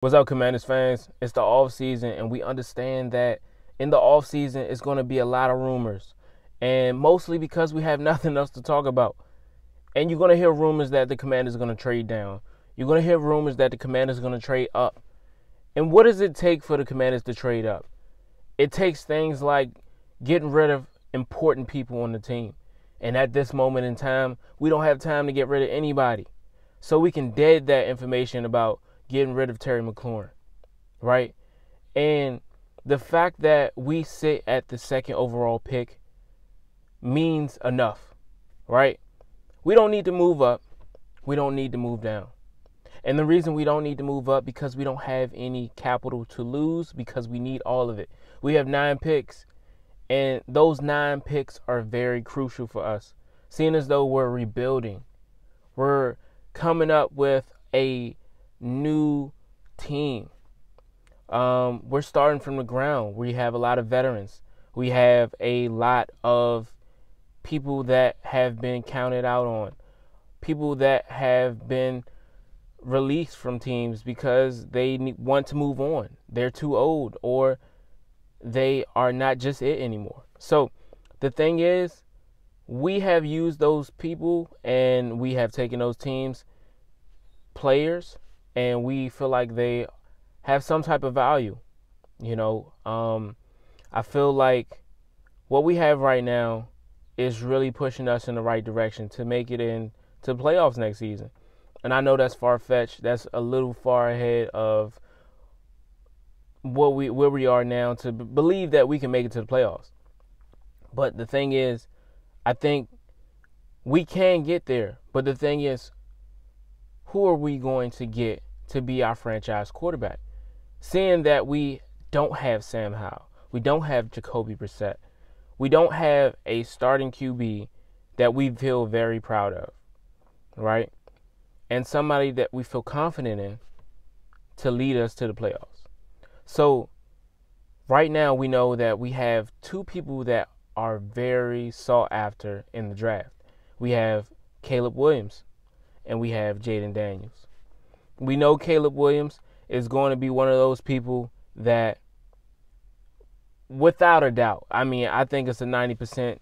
What's up, Commanders fans? It's the off season, and we understand that in the off season, it's going to be a lot of rumors, and mostly because we have nothing else to talk about. And you're going to hear rumors that the Commanders are going to trade down. You're going to hear rumors that the Commanders are going to trade up. And what does it take for the Commanders to trade up? It takes things like getting rid of important people on the team. And at this moment in time, we don't have time to get rid of anybody. So we can dead that information about getting rid of Terry McLaurin, right? And the fact that we sit at the second overall pick means enough, right? We don't need to move up. We don't need to move down. And the reason we don't need to move up because we don't have any capital to lose because we need all of it. We have 9 picks, and those 9 picks are very crucial for us. Seeing as though we're rebuilding, we're coming up with a new team. We're starting from the ground. We have a lot of veterans. We have a lot of people that have been counted out on, people that have been released from teams because they want to move on. They're too old, or they are not just it anymore. So the thing is, we have used those people and we have taken those teams, players, and we feel like they have some type of value. I feel like what we have right now is really pushing us in the right direction to make it into the playoffs next season. And I know that's far-fetched. That's a little far ahead of where we are now to believe that we can make it to the playoffs. But the thing is, I think we can get there. But the thing is, who are we going to get to be our franchise quarterback? Seeing that we don't have Sam Howell, we don't have Jacoby Brissett, we don't have a starting QB that we feel very proud of, right? And somebody that we feel confident in to lead us to the playoffs. So right now we know that we have 2 people that are very sought after in the draft. We have Caleb Williams and we have Jayden Daniels. We know Caleb Williams is going to be one of those people that, without a doubt, I think it's a 90%,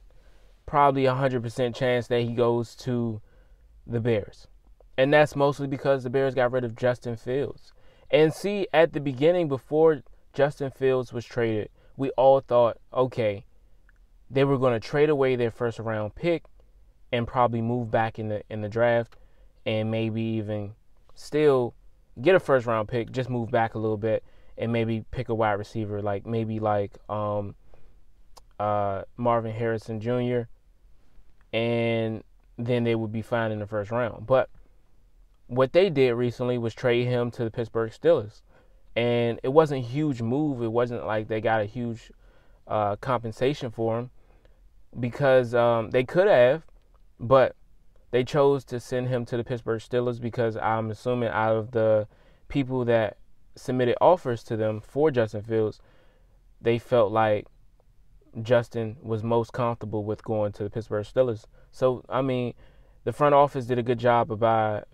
probably 100% chance that he goes to the Bears. And that's mostly because the Bears got rid of Justin Fields. And see, at the beginning, before Justin Fields was traded, we all thought, okay, they were going to trade away their first-round pick and probably move back in the draft and maybe even still get a first-round pick, just move back a little bit and maybe pick a wide receiver like Marvin Harrison Jr., and then they would be fine in the first round. But what they did recently was trade him to the Pittsburgh Steelers. And it wasn't a huge move. It wasn't like they got a huge compensation for him because they could have, but they chose to send him to the Pittsburgh Steelers because I'm assuming out of the people that submitted offers to them for Justin Fields, they felt like Justin was most comfortable with going to the Pittsburgh Steelers. So, the front office did a good job by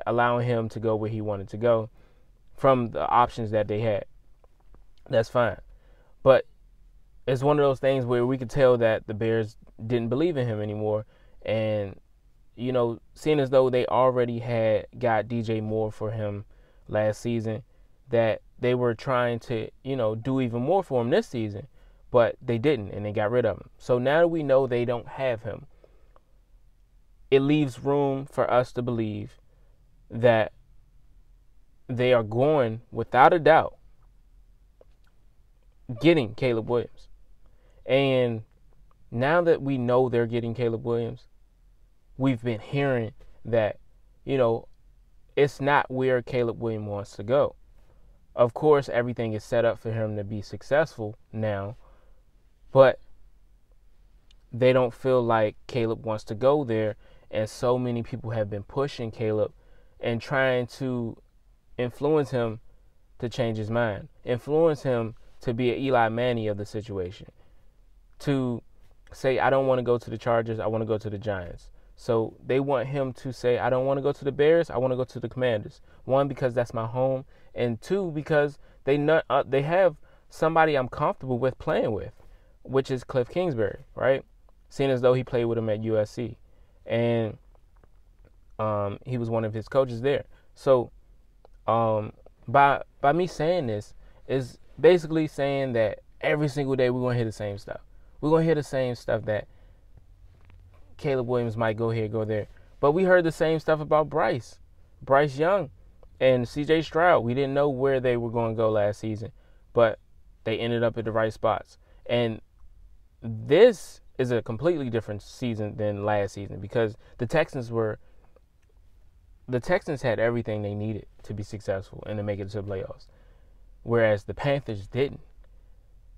allowing him to go where he wanted to go from the options that they had. That's fine. But it's one of those things where we could tell that the Bears didn't believe in him anymore. And, seeing as though they already had got DJ Moore for him last season, that they were trying to, do even more for him this season. But they didn't, and they got rid of him. So now that we know they don't have him, it leaves room for us to believe that they are going, without a doubt, getting Caleb Williams. And now that we know they're getting Caleb Williams, we've been hearing that, it's not where Caleb Williams wants to go. Of course, everything is set up for him to be successful now, but they don't feel like Caleb wants to go there. And so many people have been pushing Caleb and trying to influence him to change his mind, influence him to be an Eli Manning of the situation, to say, I don't want to go to the Chargers, I want to go to the Giants. So they want him to say, I don't want to go to the Bears. I want to go to the Commanders. One, because that's my home. And two, because they have somebody I'm comfortable with playing with, which is Cliff Kingsbury, right? Seeing as though he played with him at USC. And he was one of his coaches there. So by me saying this is basically saying that every single day we're going to hear the same stuff. We're going to hear the same stuff that Caleb Williams might go here, go there. But we heard the same stuff about Bryce Young, and C.J. Stroud. We didn't know where they were going to go last season, but they ended up at the right spots. And this is a completely different season than last season because the Texans had everything they needed to be successful and to make it to the playoffs, whereas the Panthers didn't.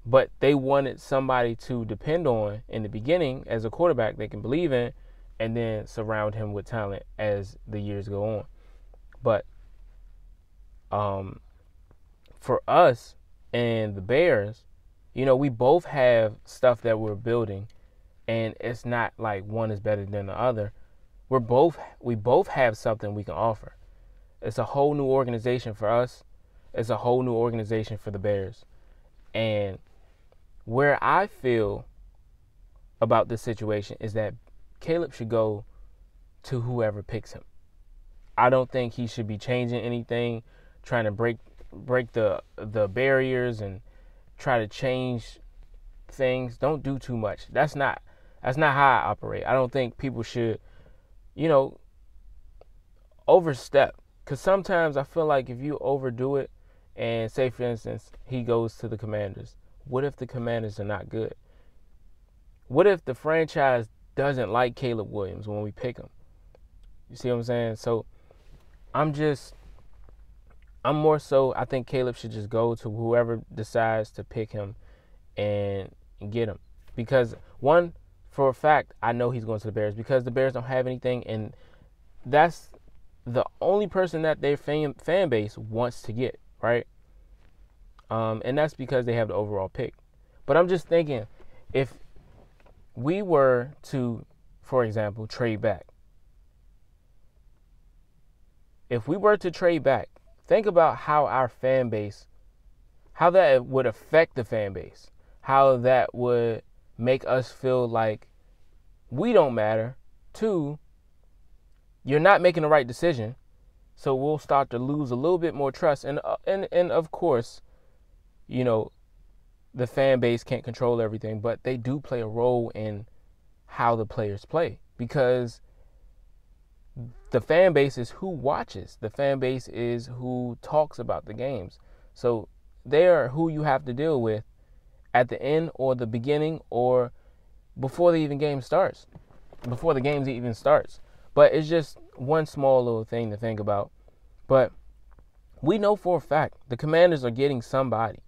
But they wanted somebody to depend on in the beginning as a quarterback they can believe in, and then surround him with talent as the years go on. But for us and the Bears, we both have stuff that we're building, and it's not like one is better than the other. We both have something we can offer. It's a whole new organization for us. It's a whole new organization for the Bears. And where I feel about this situation is that Caleb should go to whoever picks him. I don't think he should be changing anything, trying to break the barriers and try to change things. Don't do too much. That's not how I operate. I don't think people should, overstep. Because sometimes I feel like if you overdo it, and say, for instance, he goes to the Commanders, what if the Commanders are not good? What if the franchise doesn't like Caleb Williams when we pick him? You see what I'm saying? So I think Caleb should just go to whoever decides to pick him and get him. Because one, for a fact, I know he's going to the Bears because the Bears don't have anything, and that's the only person that their fan base wants to get, right? And that's because they have the overall pick. But I'm just thinking, if we were to, for example, trade back. If we were to trade back, think about how our fan base, how that would affect the fan base. How that would make us feel like we don't matter. Two, you're not making the right decision. So we'll start to lose a little bit more trust. And of course, the fan base can't control everything, but they do play a role in how the players play because the fan base is who watches. The fan base is who talks about the games. So they are who you have to deal with at the end or the beginning or before the game starts. Before the games even starts. But it's just one small little thing to think about. But we know for a fact the Commanders are getting somebody.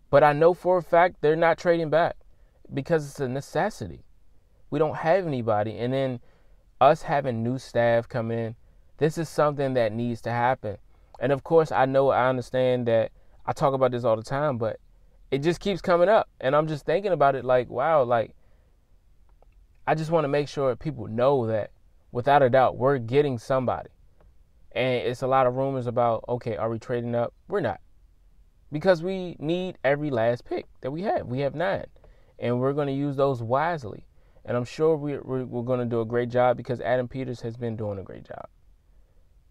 But I know for a fact they're not trading back because it's a necessity. We don't have anybody. And then us having new staff come in, this is something that needs to happen. And of course, I understand that I talk about this all the time, but it just keeps coming up. And I'm just thinking about it like, wow, like, I just want to make sure people know that without a doubt, we're getting somebody. And it's a lot of rumors about, okay, are we trading up? We're not. Because we need every last pick that we have. We have 9. And we're going to use those wisely. And I'm sure we're going to do a great job because Adam Peters has been doing a great job.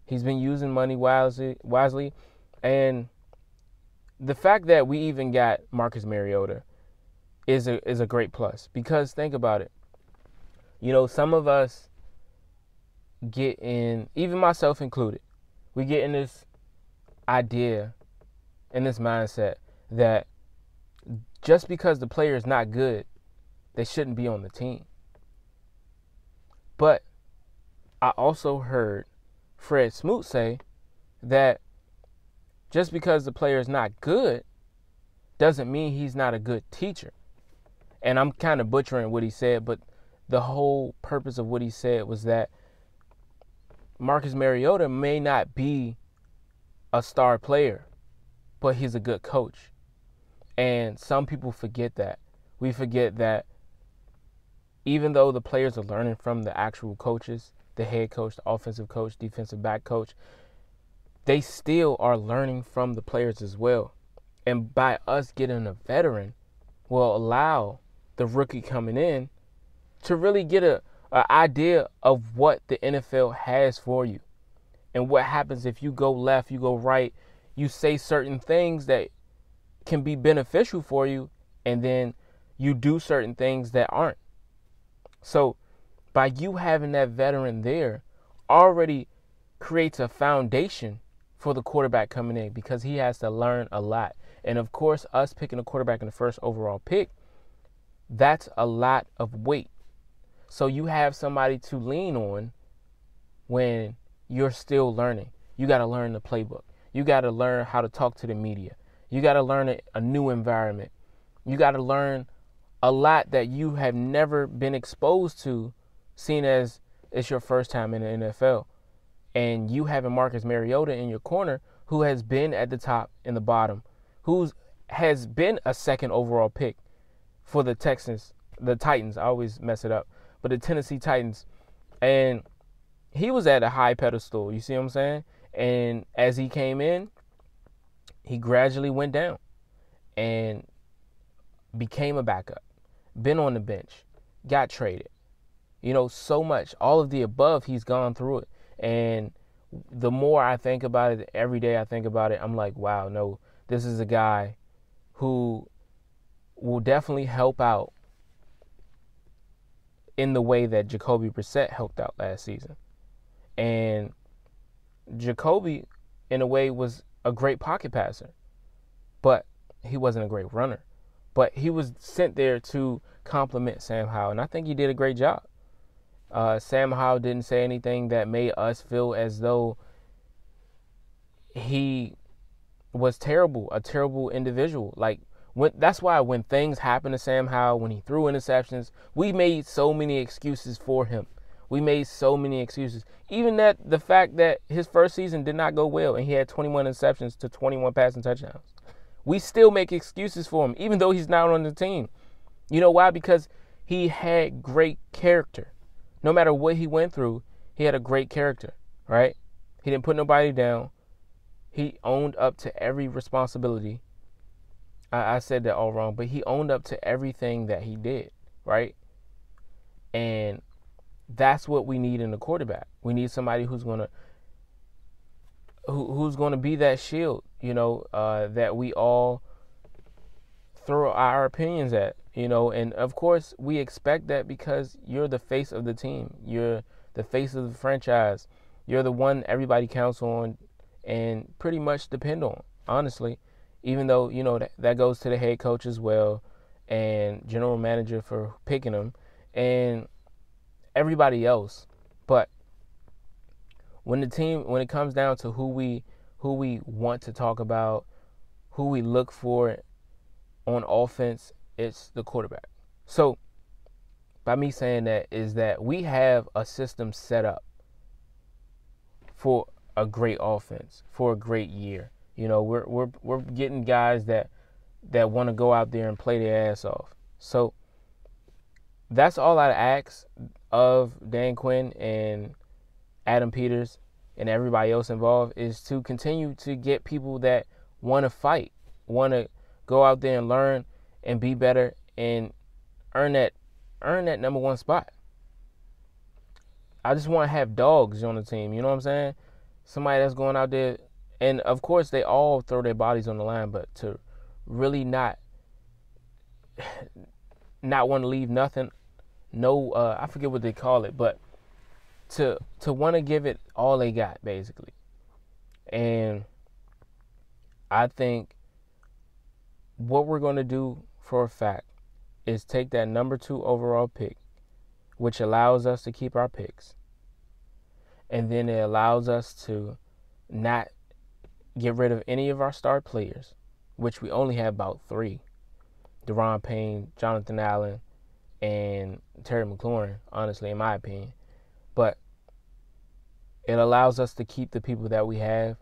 He's been using money wisely. And the fact that we even got Marcus Mariota is a great plus. Because think about it. Some of us get in, even myself included, we get in this idea, in this mindset that just because the player is not good, they shouldn't be on the team. But I also heard Fred Smoot say that just because the player is not good doesn't mean he's not a good teacher. And I'm kind of butchering what he said, but the whole purpose of what he said was that Marcus Mariota may not be a star player, but he's a good coach. And some people forget that. We forget that, even though the players are learning from the actual coaches, the head coach, the offensive coach, defensive back coach, they still are learning from the players as well. And by us getting a veteran will allow the rookie coming in to really get an idea of what the NFL has for you. And what happens if you go left, you go right, you say certain things that can be beneficial for you, and then you do certain things that aren't. So by you having that veteran there already creates a foundation for the quarterback coming in, because he has to learn a lot. And of course, us picking a quarterback in the first overall pick, that's a lot of weight. So you have somebody to lean on when you're still learning. You got to learn the playbook. You got to learn how to talk to the media. You got to learn a new environment. You got to learn a lot that you have never been exposed to, seeing as it's your first time in the NFL. And you having Marcus Mariota in your corner, who has been at the top and the bottom, who has been a second overall pick for the Titans. I always mess it up, but the Tennessee Titans. And he was at a high pedestal, you see what I'm saying? And as he came in, he gradually went down and became a backup, been on the bench, got traded. So much. All of the above, he's gone through it. And the more I think about it, every day I think about it, I'm like, wow, no, this is a guy who will definitely help out in the way that Jacoby Brissett helped out last season. And Jacoby, in a way, was a great pocket passer, but he wasn't a great runner. But he was sent there to complement Sam Howell, and I think he did a great job. Sam Howell didn't say anything that made us feel as though he was terrible, a terrible individual. That's why when things happen to Sam Howell, when he threw interceptions, we made so many excuses for him. We made so many excuses. Even the fact that his first season did not go well and he had 21 interceptions to 21 passing touchdowns. We still make excuses for him, even though he's not on the team. You know why? Because he had great character. No matter what he went through, he had a great character, right? He didn't put nobody down. He owned up to every responsibility. I said that all wrong, but he owned up to everything that he did, right? And that's what we need in a quarterback. We need somebody who's gonna be that shield, that we all throw our opinions at, and of course we expect that because you're the face of the team. You're the face of the franchise. You're the one everybody counts on and pretty much depend on, honestly, even though, that goes to the head coach as well and general manager for picking them and everybody else. But when it comes down to who we want to talk about, who we look for on offense, it's the quarterback. So by me saying that is that we have a system set up for a great offense, for a great year. We're getting guys that want to go out there and play their ass off. So that's all I ask of Dan Quinn and Adam Peters and everybody else involved, is to continue to get people that want to fight, want to go out there and learn and be better and earn that number one spot. I just want to have dogs on the team, you know what I'm saying? Somebody that's going out there, and of course they all throw their bodies on the line, but to really not want to leave nothing, I forget what they call it, but to want to give it all they got, basically. And I think what we're going to do for a fact is take that number 2 overall pick, which allows us to keep our picks, and then it allows us to not get rid of any of our star players, which we only have about 3. Deron Payne, Jonathan Allen, and Terry McLaurin, honestly, in my opinion. But it allows us to keep the people that we have,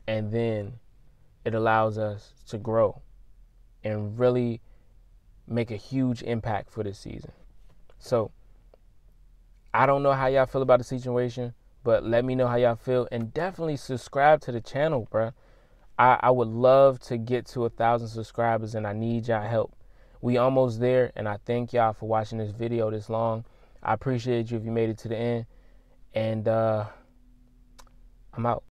and then it allows us to grow and really make a huge impact for this season. So I don't know how y'all feel about the situation, but let me know how y'all feel, and definitely subscribe to the channel, bruh. I would love to get to 1,000 subscribers, and I need y'all help. We almost there, and I thank y'all for watching this video this long. I appreciate you if you made it to the end, and I'm out.